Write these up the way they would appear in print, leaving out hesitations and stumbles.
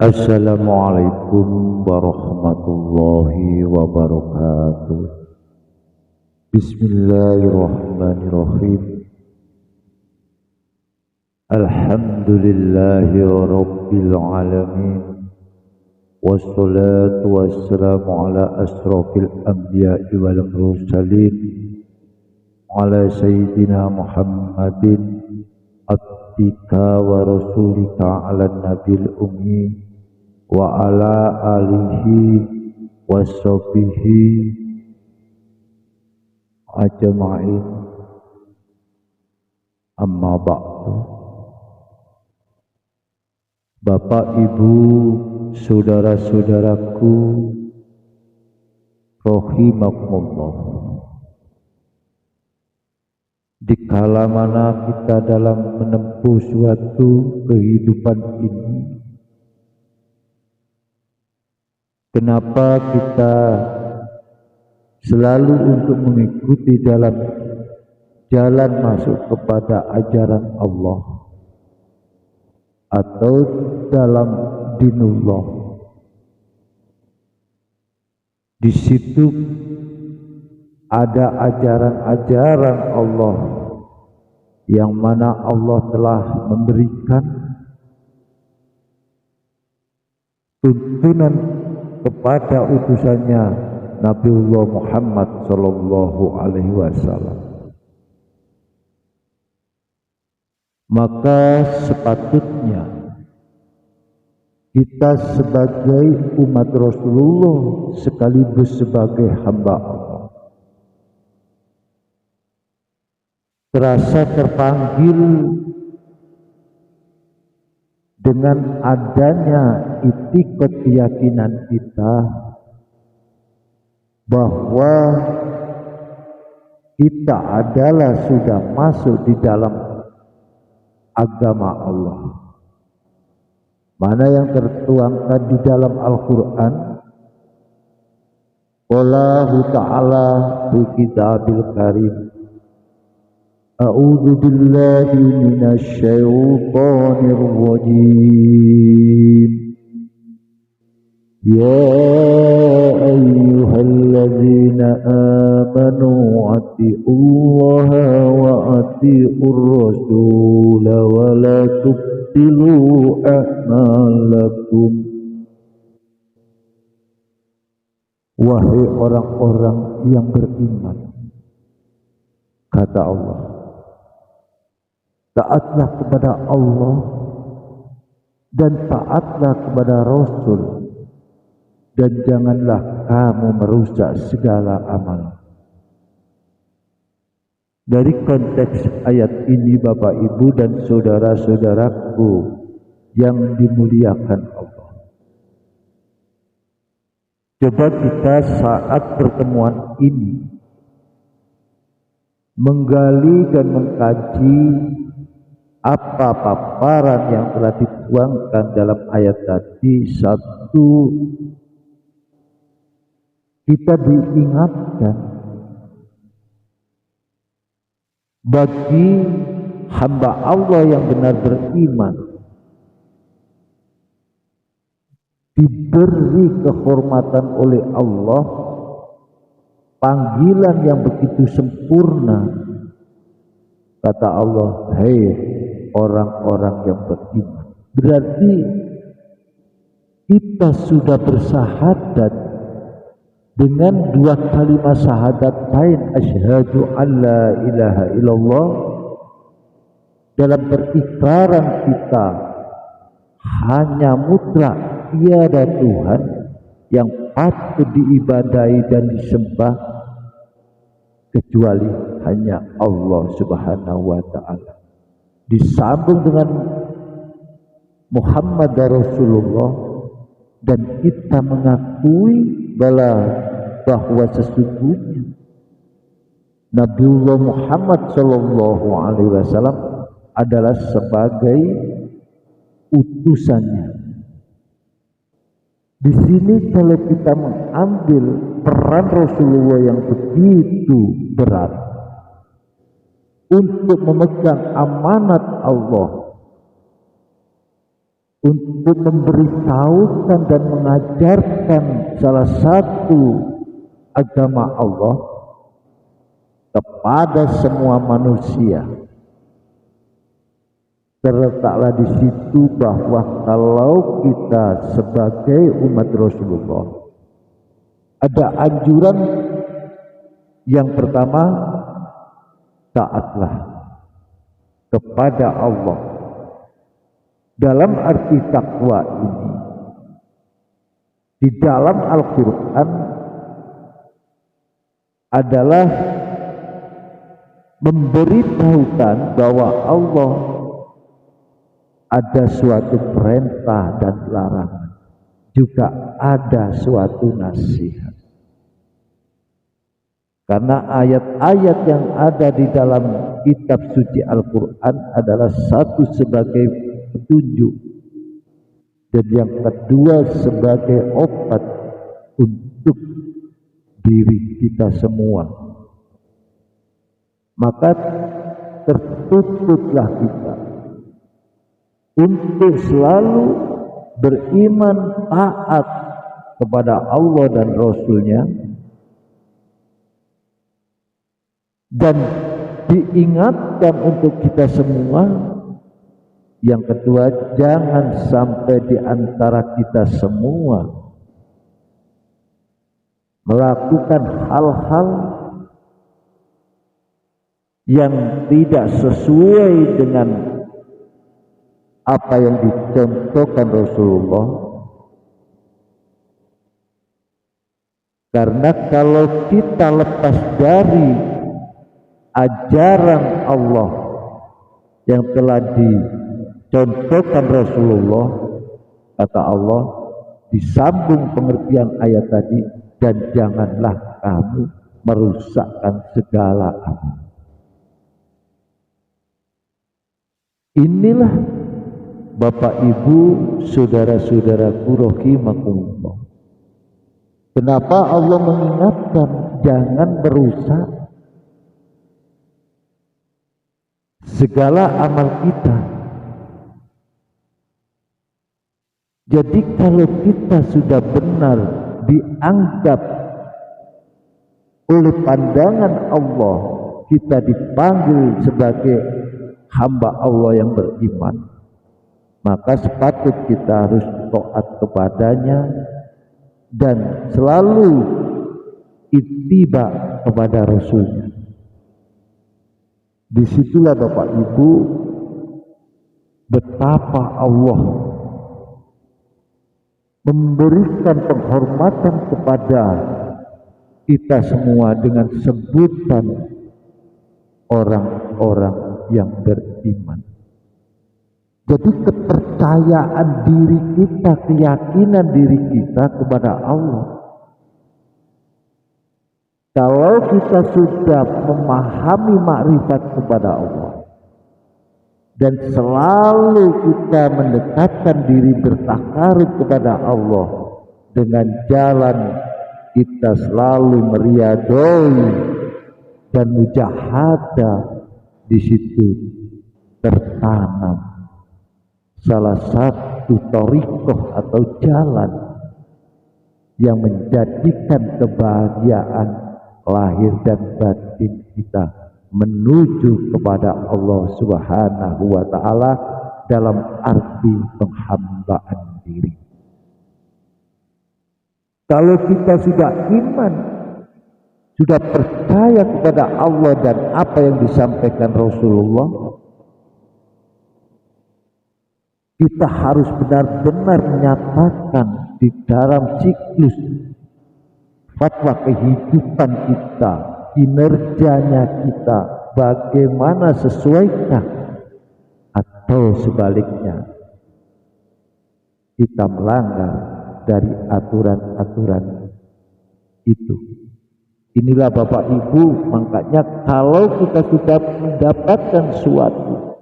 Assalamualaikum warahmatullahi wabarakatuh. Bismillahirrahmanirrahim. Alhamdulillahi rabbil alamin. Wassalatu wassalamu ala asrafil anbiya'i wal mursalin, ala sayyidina Muhammadin abdika wa rasulika ala nabil ummi wa ala alihi wa sahbihi ajma'in. Amma ba'du. Bapak, Ibu, saudara-saudaraku rahimakumullah. Dikala mana kita dalam menempuh suatu kehidupan ini, kenapa kita selalu untuk mengikuti dalam jalan masuk kepada ajaran Allah atau dalam dinullah? Di situ ada ajaran-ajaran Allah yang mana Allah telah memberikan tuntunan kepada utusannya Nabiullah Muhammad sallallahu alaihi wasallam. Maka sepatutnya kita sebagai umat Rasulullah sekaligus sebagai hamba Allah terasa terpanggil dengan adanya itikad keyakinan kita bahwa kita adalah sudah masuk di dalam agama Allah, mana yang tertuangkan di dalam Al-Quran. Wallahu ta'ala fi kitabil karim, a'udzu billahi minasy syaithanir rajim. Ya ayyuhalladzina amanu atiullaha wa atiur rasul wa la tubtilu a'malakum. Wahai orang-orang yang beriman, kata Allah, taatlah kepada Allah dan taatlah kepada Rasul, dan janganlah kamu merusak segala amal. Dari konteks ayat ini, Bapak, Ibu, dan saudara-saudaraku yang dimuliakan Allah, coba kita saat pertemuan ini menggali dan mengkaji apa paparan yang telah dituangkan dalam ayat tadi. Satu, kita diingatkan bagi hamba Allah yang benar beriman diberi kehormatan oleh Allah, panggilan yang begitu sempurna. Kata Allah, hei orang-orang yang beriman. Berarti kita sudah bersahadat dengan dua kalimat syahadatain, asyhadu alla ilaha illallah. Dalam perikraran kita hanya mutlak tiada Tuhan yang patut diibadahi dan disembah kecuali hanya Allah Subhanahu wa ta'ala. Disambung dengan Muhammad Rasulullah, dan kita mengakui bahwa sesungguhnya Nabiullah Muhammad sallallahu alaihi wasallam adalah sebagai utusannya. Di sini kalau kita mengambil peran Rasulullah yang begitu berat untuk memegang amanat Allah, untuk memberitahukan dan mengajarkan salah satu agama Allah kepada semua manusia. Terletaklah di situ bahwa kalau kita sebagai umat Rasulullah ada anjuran yang pertama, taatlah kepada Allah. Dalam arti takwa ini di dalam Al-Quran adalah memberitahukan bahwa Allah ada suatu perintah dan larangan, juga ada suatu nasihat. Karena ayat-ayat yang ada di dalam kitab suci Al-Quran adalah satu sebagai petunjuk dan yang kedua sebagai obat untuk diri kita semua. Maka tertutuplah kita untuk selalu beriman taat kepada Allah dan Rasul-Nya, dan diingatkan untuk kita semua yang kedua, jangan sampai di antara kita semua melakukan hal-hal yang tidak sesuai dengan apa yang dicontohkan Rasulullah. Karena kalau kita lepas dari ajaran Allah yang telah dicontohkan Rasulullah, kata Allah, disambung pengertian ayat tadi, dan janganlah kamu merusakkan segala amal. Inilah Bapak Ibu, saudara-saudaraku rahimakumullah, kenapa Allah mengingatkan jangan merusak segala amal kita. Jadi kalau kita sudah benar dianggap oleh pandangan Allah, kita dipanggil sebagai hamba Allah yang beriman, maka sepatut kita harus taat kepadanya dan selalu ittiba kepada Rasulnya. Disitulah Bapak Ibu betapa Allah memberikan penghormatan kepada kita semua dengan sebutan orang-orang yang beriman. Jadi kepercayaan diri kita, keyakinan diri kita kepada Allah, kalau kita sudah memahami makrifat kepada Allah dan selalu kita mendekatkan diri bertakarub kepada Allah dengan jalan kita selalu meriadoi dan mujahadah, di situ tertanam salah satu thariqah atau jalan yang menjadikan kebahagiaan lahir dan batin kita menuju kepada Allah Subhanahu wa ta'ala dalam arti penghambaan diri. Kalau kita sudah iman, sudah percaya kepada Allah dan apa yang disampaikan Rasulullah, kita harus benar-benar menyatakan di dalam siklus fatwa kehidupan kita, kinerjanya kita, bagaimana sesuaikah atau sebaliknya kita melanggar dari aturan-aturan itu. Inilah Bapak Ibu, makanya kalau kita sudah mendapatkan suatu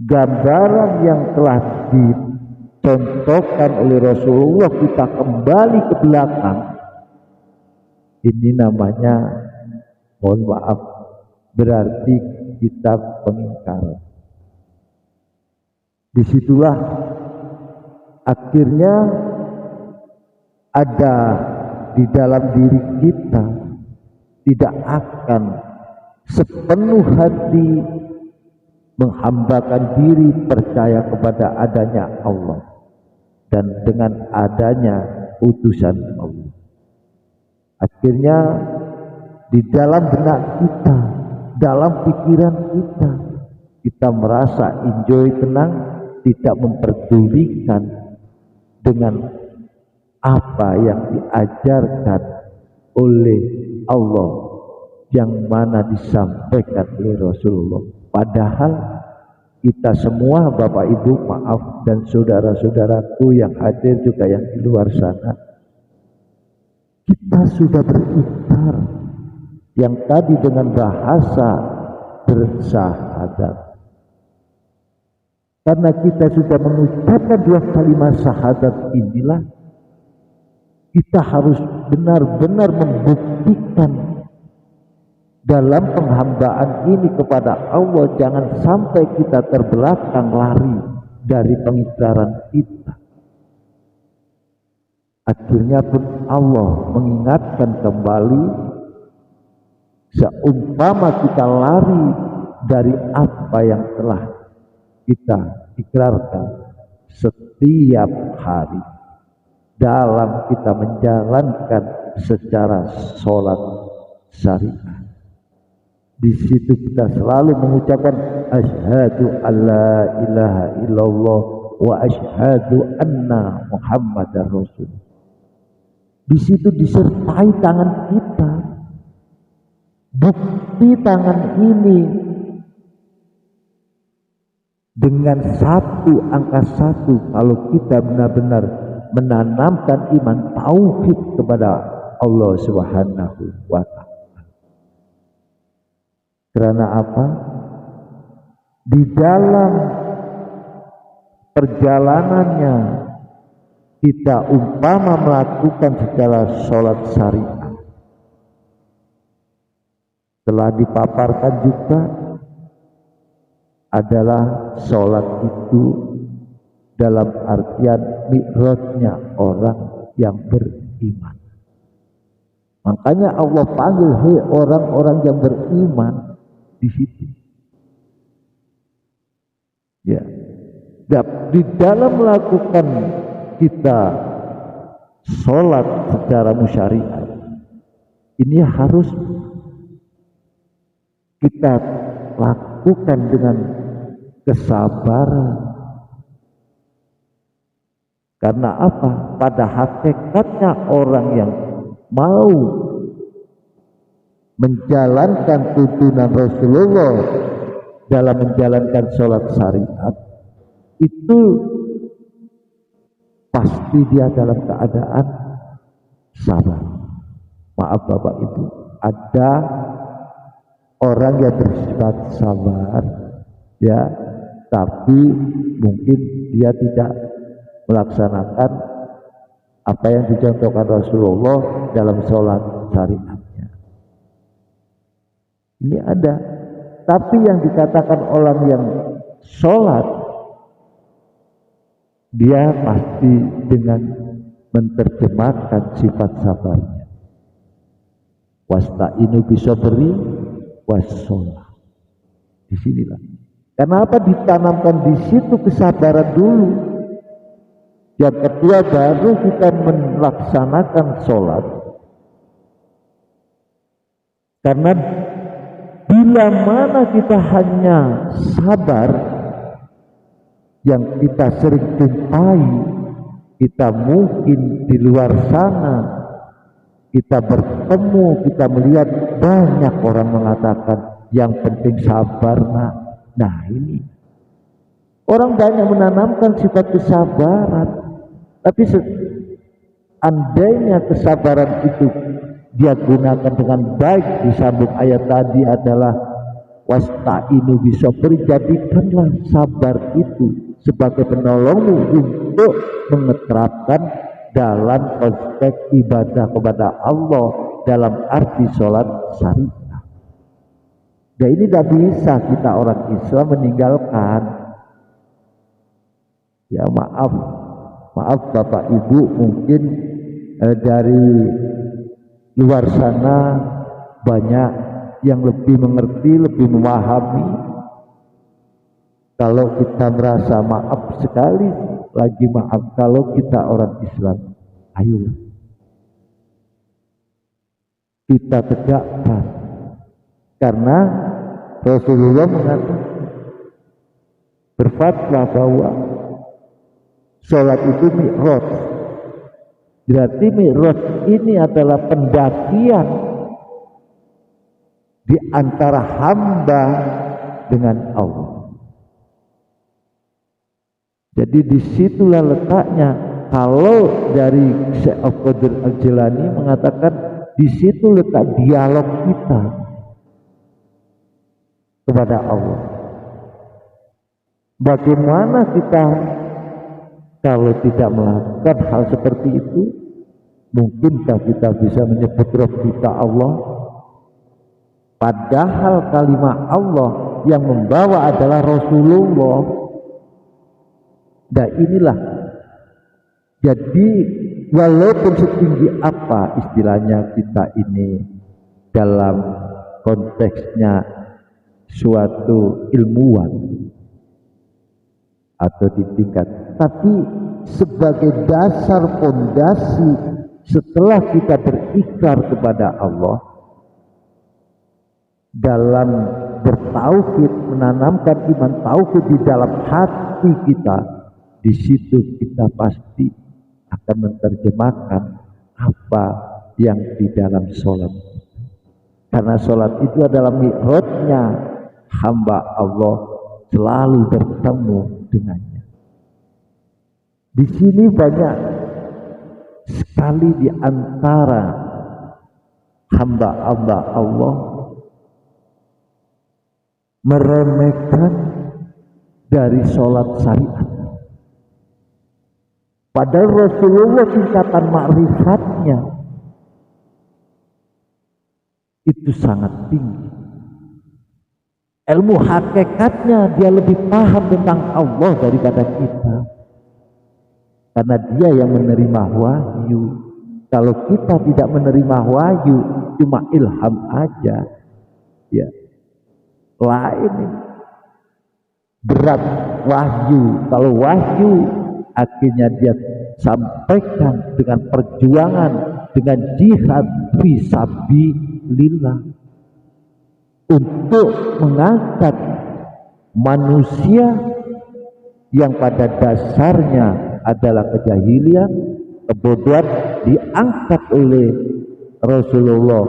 gambaran yang telah dicontohkan oleh Rasulullah, kita kembali ke belakang, ini namanya, mohon maaf, berarti kita pengingkaran. Disitulah akhirnya ada di dalam diri kita tidak akan sepenuh hati menghambakan diri percaya kepada adanya Allah dan dengan adanya utusan Allah. Akhirnya di dalam benak kita, dalam pikiran kita merasa enjoy, tenang, tidak memperdulikan dengan apa yang diajarkan oleh Allah yang mana disampaikan oleh Rasulullah. Padahal kita semua, Bapak Ibu, maaf, dan saudara-saudaraku yang hadir juga yang di luar sana, kita sudah berikrar yang tadi dengan bahasa bersyahadat. Karena kita sudah mengucapkan dua kalimat syahadat inilah, kita harus benar-benar membuktikan dalam penghambaan ini kepada Allah. Jangan sampai kita terbelakang lari dari pengikraran kita. Akhirnya pun Allah mengingatkan kembali, seumpama kita lari dari apa yang telah kita ikrarkan setiap hari dalam kita menjalankan secara sholat syariah. Di situ kita selalu mengucapkan asyhadu alla ilaha illallah wa asyhadu anna muhammadar rasul. Di situ disertai tangan kita. Bukti tangan ini dengan angka 1 kalau kita benar-benar menanamkan iman tauhid kepada Allah Subhanahu wa ta'ala. Karena apa? Di dalam perjalanannya kita umpama melakukan segala sholat syariah, telah dipaparkan juga adalah sholat itu dalam artian mi'rajnya orang yang beriman. Makanya Allah panggil, hei orang-orang yang beriman, di situ. Ya, di dalam melakukan kita sholat secara musyariat ini harus kita lakukan dengan kesabaran. Karena apa? Pada hakikatnya orang yang mau menjalankan tuntunan Rasulullah dalam menjalankan sholat syariat itu pasti dia dalam keadaan sabar. Maaf Bapak Ibu, ada orang yang bersifat sabar ya, tapi mungkin dia tidak melaksanakan apa yang dicontohkan Rasulullah dalam sholat syariatnya. Ini ada, tapi yang dikatakan orang yang sholat, dia pasti dengan menerjemahkan sifat sabarnya. Wasta'inu bisabri wassalah. Di sinilah. Kenapa ditanamkan di situ kesabaran dulu? Yang kedua baru kita melaksanakan sholat. Karena bila mana kita hanya sabar, yang kita sering jumpai, kita mungkin di luar sana, kita bertemu, kita melihat banyak orang mengatakan yang penting sabar nak. Nah ini orang banyak menanamkan sifat kesabaran, tapi seandainya kesabaran itu dia gunakan dengan baik, disambung ayat tadi adalah wasta'inu bisabri, jadikanlah sabar itu sebagai penolongmu untuk menerapkan dalam konteks ibadah kepada Allah dalam arti sholat syariah. Dan ini tidak bisa kita orang Islam meninggalkan. Ya maaf Bapak Ibu, mungkin dari luar sana banyak yang lebih mengerti, lebih memahami. Kalau kita merasa maaf sekali lagi maaf, kalau kita orang Islam, ayolah kita tegakkan, karena Rasulullah mengatakan, berfatwa bahwa sholat itu mi'raj. Berarti mi'raj ini adalah pendakian di antara hamba dengan Allah. Jadi disitulah letaknya. Kalau dari Syekh Al-Qadir Al-Jilani mengatakan, di situ letak dialog kita kepada Allah. Bagaimana kita kalau tidak melakukan hal seperti itu? Mungkinkah kita bisa menyebut Rabb kita Allah? Padahal kalimat Allah yang membawa adalah Rasulullah. Nah inilah, jadi walaupun setinggi apa istilahnya kita ini dalam konteksnya suatu ilmuwan atau di tingkat, tapi sebagai dasar fondasi setelah kita berikrar kepada Allah dalam bertauhid, menanamkan iman tauhid di dalam hati kita, di situ kita pasti akan menerjemahkan apa yang di dalam sholat. Karena sholat itu adalah mi'rajnya hamba Allah selalu bertemu dengannya. Di sini banyak sekali di antara hamba-hamba Allah meremehkan dari sholat syariat. Padahal Rasulullah tingkatan makrifatnya itu sangat tinggi. Ilmu hakikatnya dia lebih paham tentang Allah daripada kita. Karena dia yang menerima wahyu. Kalau kita tidak menerima wahyu, cuma ilham aja. Ya. Lain berat wahyu. Kalau wahyu akhirnya dia sampaikan dengan perjuangan, dengan jihad fisabilillah untuk mengangkat manusia yang pada dasarnya adalah kejahilian, kebodohan, diangkat oleh Rasulullah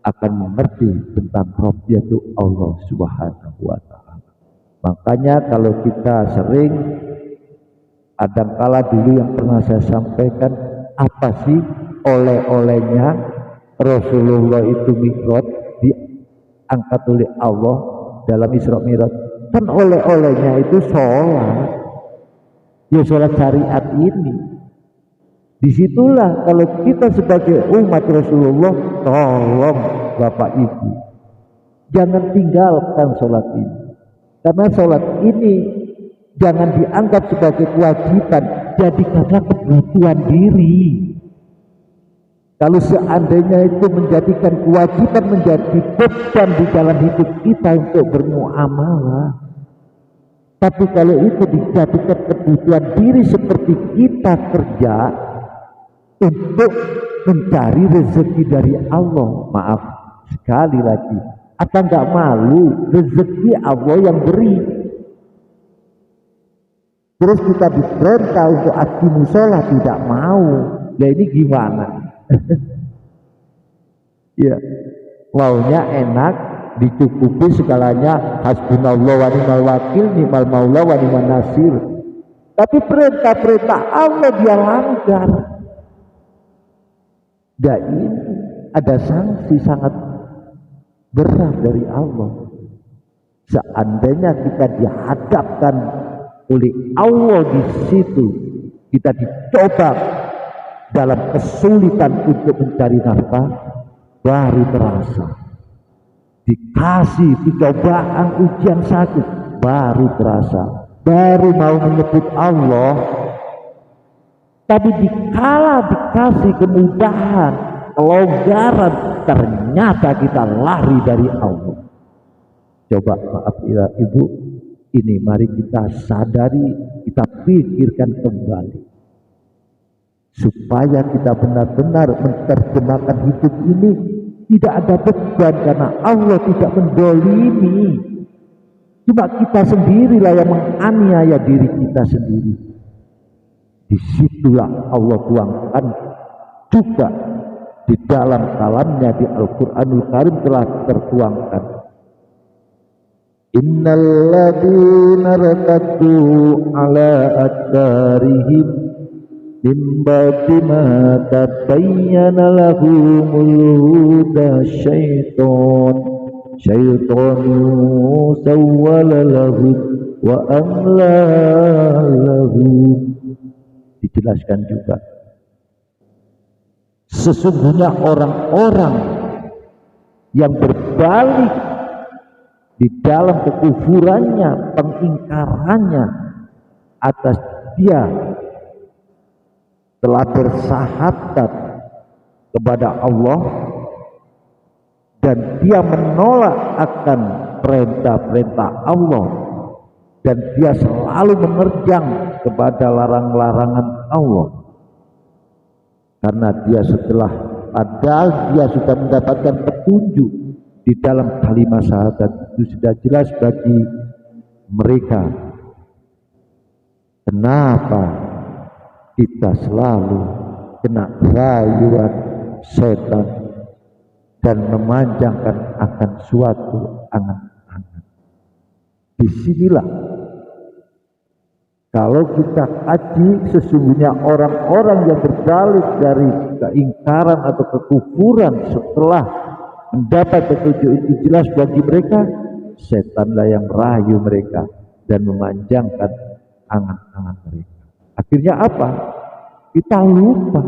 akan mengerti tentang Rabb, yaitu Allah Subhanahu wa ta'ala. Makanya kalau kita sering, kadangkala dulu yang pernah saya sampaikan, apa sih oleh-olehnya Rasulullah itu mi'raj, diangkat oleh Allah dalam Isra Mi'raj? Kan oleh-olehnya itu sholat, ya sholat syariat ini. Disitulah kalau kita sebagai umat Rasulullah, tolong Bapak Ibu jangan tinggalkan sholat ini, karena sholat ini jangan dianggap sebagai kewajiban, jadikanlah kebutuhan diri. Kalau seandainya itu menjadikan kewajiban, menjadi beban di dalam hidup kita untuk bermuamalah. Tapi kalau itu dijadikan kebutuhan diri, seperti kita kerja untuk mencari rezeki dari Allah, maaf sekali lagi, apa enggak malu? Rezeki Allah yang beri. Terus kita diperintah untuk aksi musola, tidak mau. Nah ini gimana? Ya, maunya enak, dicukupi segalanya, hasbunallah wa ni'mal wakil, ni'mal maula wa ni'man nasir. Tapi perintah-perintah Allah dia langgar. Dan ini ada sanksi sangat berat dari Allah. Seandainya kita dihadapkan oleh Allah di situ, kita dicoba dalam kesulitan untuk mencari nafkah, baru terasa. Dikasih cobaan, ujian sakit, baru terasa baru mau menyebut Allah, tapi dikala dikasih kemudahan, kelonggaran, ternyata kita lari dari Allah. Coba maaf ya Ibu, ini mari kita sadari, kita pikirkan kembali, supaya kita benar-benar menerjemahkan hidup ini tidak ada beban, karena Allah tidak mendolimi. Cuma kita sendirilah yang menganiaya diri kita sendiri. Disitulah Allah tuangkan juga di dalam kalamnya, di Al-Quranul Karim telah tertuangkan, innal ladzina irtaddu ala adbarihim min ba'di ma tabayyana lahumul huda syaitanu sawwala lahum wa amla lahum. Dijelaskan juga, sesungguhnya orang-orang yang berbalik di dalam kekufurannya, pengingkarannya atas dia telah bersahadat kepada Allah dan dia menolak akan perintah-perintah Allah dan dia selalu menerjang kepada larang-larangan Allah, karena dia padahal dia sudah mendapatkan petunjuk di dalam kalimat syahadat, itu sudah jelas bagi mereka. Kenapa kita selalu kena rayuan setan dan memanjangkan akan suatu angan-angan? Disinilah kalau kita kaji, sesungguhnya orang-orang yang berbalik dari keingkaran atau kekufuran setelah mendapat petunjuk itu jelas bagi mereka, setanlah yang merayu mereka dan memanjangkan angan-angan mereka. Akhirnya apa? Kita lupa,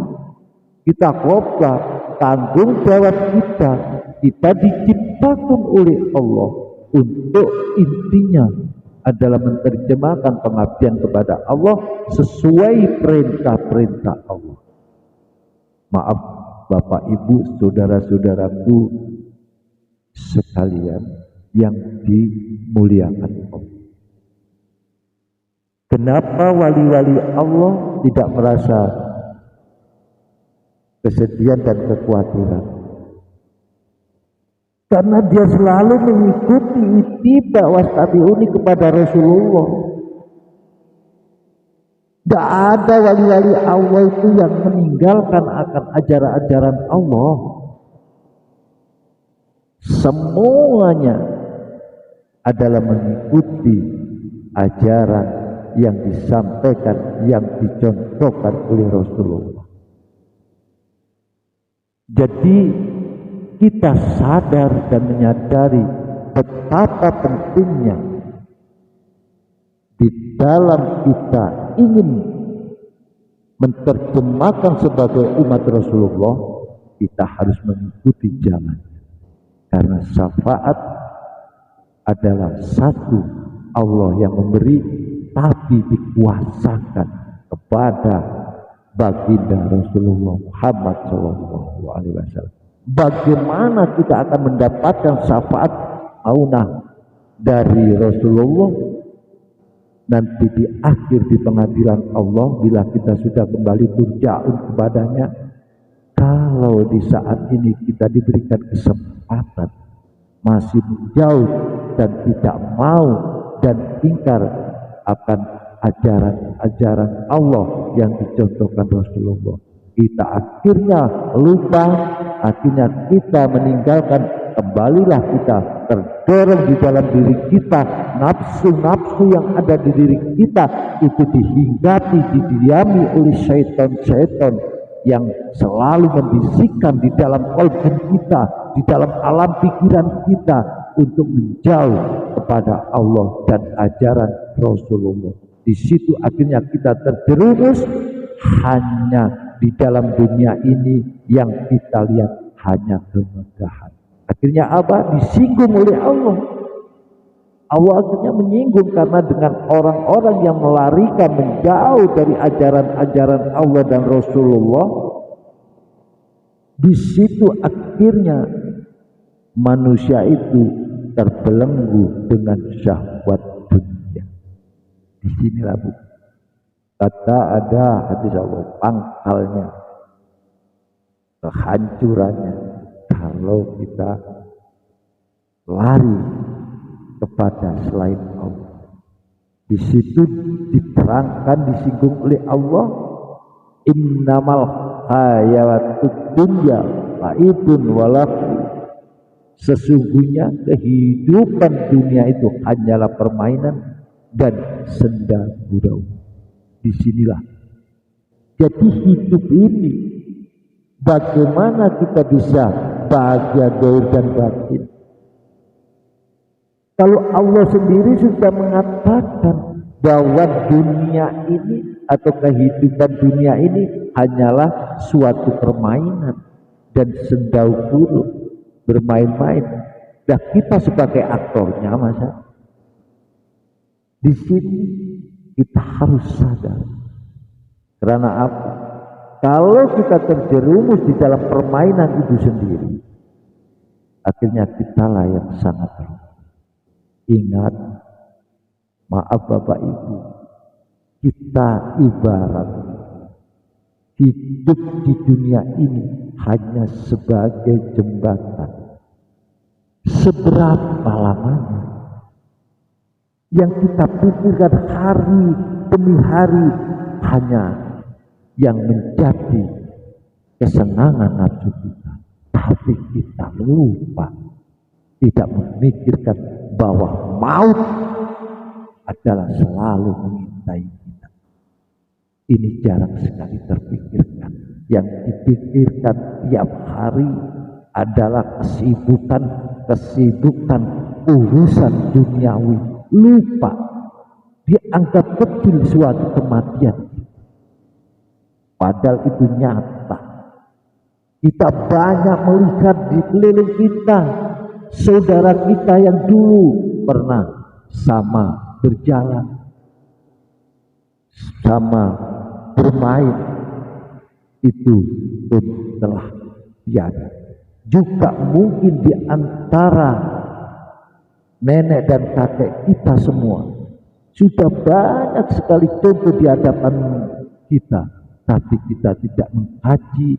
kita lupa tanggung jawab kita. Kita diciptakan oleh Allah untuk intinya adalah menerjemahkan pengabdian kepada Allah sesuai perintah-perintah Allah. Maaf Bapak Ibu, saudara-saudaraku sekalian yang dimuliakan Allah. Kenapa wali-wali Allah tidak merasa kesedihan dan kekhawatiran? Karena dia selalu mengikuti ittiba wastabi'uni kepada Rasulullah. Tidak ada wali-wali Allah itu yang meninggalkan akan ajaran-ajaran Allah. Semuanya adalah mengikuti ajaran yang disampaikan, yang dicontohkan oleh Rasulullah. Jadi kita sadar dan menyadari betapa pentingnya di dalam kita ingin menerjemahkan sebagai umat Rasulullah, kita harus mengikuti jalan. Karena syafaat adalah satu, Allah yang memberi, tapi dikuasakan kepada baginda Rasulullah Muhammad SAW. Bagaimana kita akan mendapatkan syafaat maunah dari Rasulullah nanti di akhir di pengadilan Allah, bila kita sudah kembali turja'un kepadanya? Kalau di saat ini kita diberikan kesempatan masih jauh dan tidak mau dan ingkar akan ajaran-ajaran Allah yang dicontohkan Rasulullah, kita akhirnya lupa, akhirnya kita meninggalkan. Kembalilah kita terdorong di dalam diri kita, nafsu-nafsu yang ada di diri kita itu dihinggapi, didiami oleh syaitan-syaitan yang selalu membisikkan di dalam qalbi kita, di dalam alam pikiran kita untuk menjauh kepada Allah dan ajaran Rasulullah. Di situ akhirnya kita terjerumus hanya di dalam dunia ini yang kita lihat hanya kemegahan. Akhirnya apa? Disinggung oleh Allah. Allah akhirnya menyinggung karena dengan orang-orang yang melarikan menjauh dari ajaran-ajaran Allah dan Rasulullah, di situ akhirnya manusia itu terbelenggu dengan syahwat dunia. Di sinilah Bu, kata ada hadis Allah, pangkalnya, kehancurannya kalau kita lari kepada selain Allah. Di situ diterangkan, disinggung oleh Allah, innamal hayatud dunya laibun walahu, sesungguhnya kehidupan dunia itu hanyalah permainan dan senda gurau. Disinilah jadi hidup ini, bagaimana kita bisa bahagia zahir dan batin, kalau Allah sendiri sudah mengatakan bahwa dunia ini atau kehidupan dunia ini hanyalah suatu permainan dan senda gurau, bermain-main. Dan kita sebagai aktornya, masa di sini kita harus sadar. Karena apa? Kalau kita terjerumus di dalam permainan itu sendiri, akhirnya kitalah yang sangat rugi. Ingat, maaf Bapak Ibu, kita ibarat hidup di dunia ini hanya sebagai jembatan. Seberapa lamanya yang kita pikirkan hari demi hari hanya yang menjadi kesenangan nafsu kita, tapi kita lupa, tidak memikirkan bahwa maut adalah selalu mengintai kita. Ini jarang sekali terpikirkan. Yang dipikirkan tiap hari adalah kesibukan urusan duniawi. Lupa, dianggap kecil suatu kematian, padahal itu nyata. Kita banyak melihat di keliling kita saudara kita yang dulu pernah sama berjalan, sama bermain, itu pun telah tiada. Juga mungkin di antara nenek dan kakek kita semua sudah banyak sekali contoh di hadapan kita, tapi kita tidak mengkaji,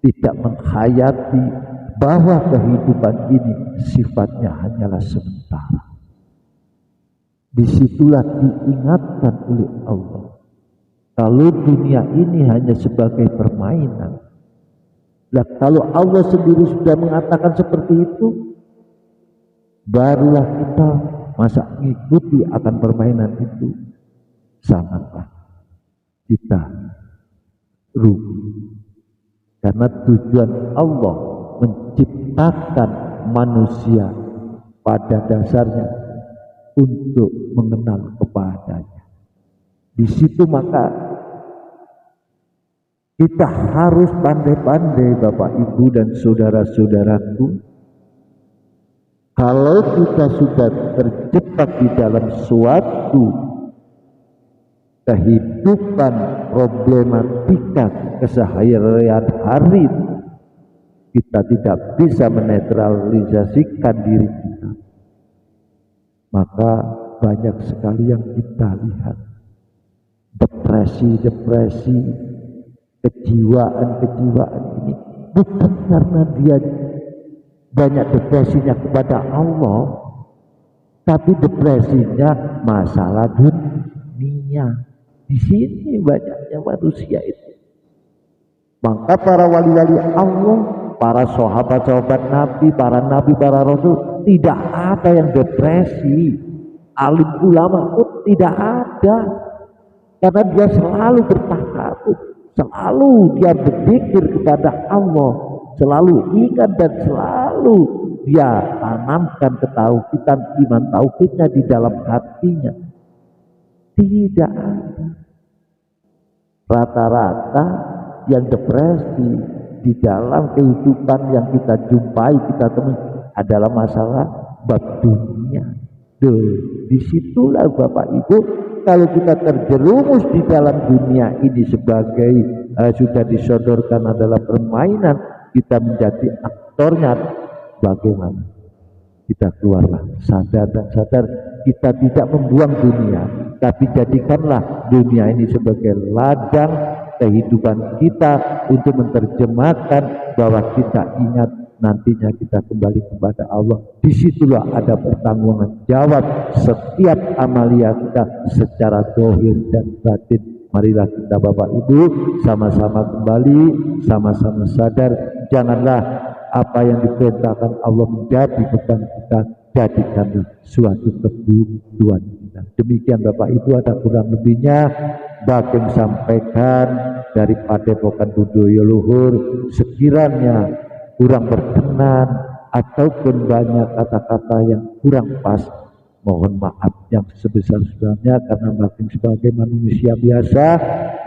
tidak menghayati bahwa kehidupan ini sifatnya hanyalah sementara. Disitulah diingatkan oleh Allah, kalau dunia ini hanya sebagai permainan. Nah, kalau Allah sendiri sudah mengatakan seperti itu, barulah kita masa mengikuti akan permainan itu, sangatlah kita rugi. Karena tujuan Allah menciptakan manusia pada dasarnya untuk mengenal kepadanya. Di situ maka kita harus pandai-pandai Bapak Ibu dan saudara-saudaraku. Kalau kita sudah terjebak di dalam suatu kehidupan problematika keseharian hari, kita tidak bisa menetralisasikan diri kita, maka banyak sekali yang kita lihat depresi, kejiwaan ini bukan karena dia banyak depresinya kepada Allah, tapi depresinya masalah dunia. Di sini banyaknya manusia itu. Maka para wali-wali Allah, para sahabat-sahabat Nabi, para rasul, tidak ada yang depresi. Alim ulama pun tidak ada, karena dia selalu bertakabur, selalu dia berzikir kepada Allah, selalu ingat dan selalu dia tanamkan ketauhidan, iman tauhidnya di dalam hatinya. Tidak ada. Rata-rata yang depresi di dalam kehidupan yang kita jumpai, kita temui adalah masalah bab dunia. Disitulah Bapak Ibu, kalau kita terjerumus di dalam dunia ini sebagai sudah disodorkan adalah permainan, kita menjadi aktornya, bagaimana? Kita keluarlah sadar dan sadar, kita tidak membuang dunia, tapi jadikanlah dunia ini sebagai ladang kehidupan kita untuk menerjemahkan bahwa kita ingat nantinya kita kembali kepada Allah. Disitulah ada pertanggungan jawab setiap amalia kita secara zahir dan batin. Marilah kita Bapak Ibu sama-sama kembali, sama-sama sadar, janganlah apa yang diperintahkan Allah menjadi beban kita, jadikanlah suatu kebutuhan kita. Demikian Bapak Ibu, ada kurang lebihnya Bageng sampaikan dari Padepokan Budoyo Luhur. Sekiranya kurang berkenan ataupun banyak kata-kata yang kurang pas, mohon maaf yang sebesar-besarnya, karena Bageng sebagai manusia biasa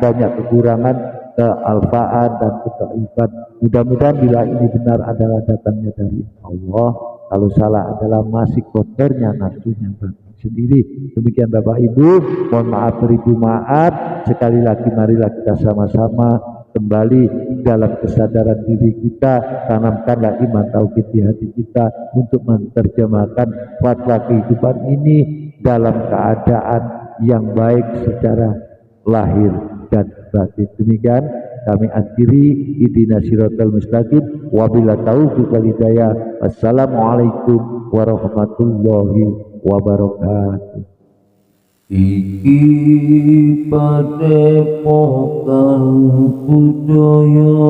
banyak kekurangan, kealfaan dan ketaifan. Mudah-mudahan bila ini benar adalah datangnya dari Allah, kalau salah adalah masih kotornya nafsunya Bageng sendiri. Demikian Bapak Ibu, mohon maaf beribu maaf. Sekali lagi marilah kita sama-sama kembali dalam kesadaran diri kita, tanamkanlah iman tauhid di hati kita untuk menerjemahkan fatwa kehidupan ini dalam keadaan yang baik secara lahir dan batin. Demikian kami akhiri, ihdinas siratal mustaqim, wabillahi taufiq wal hidayah. Wassalamualaikum warahmatullahi wabarakatuh. Iki Padepokan Budoyo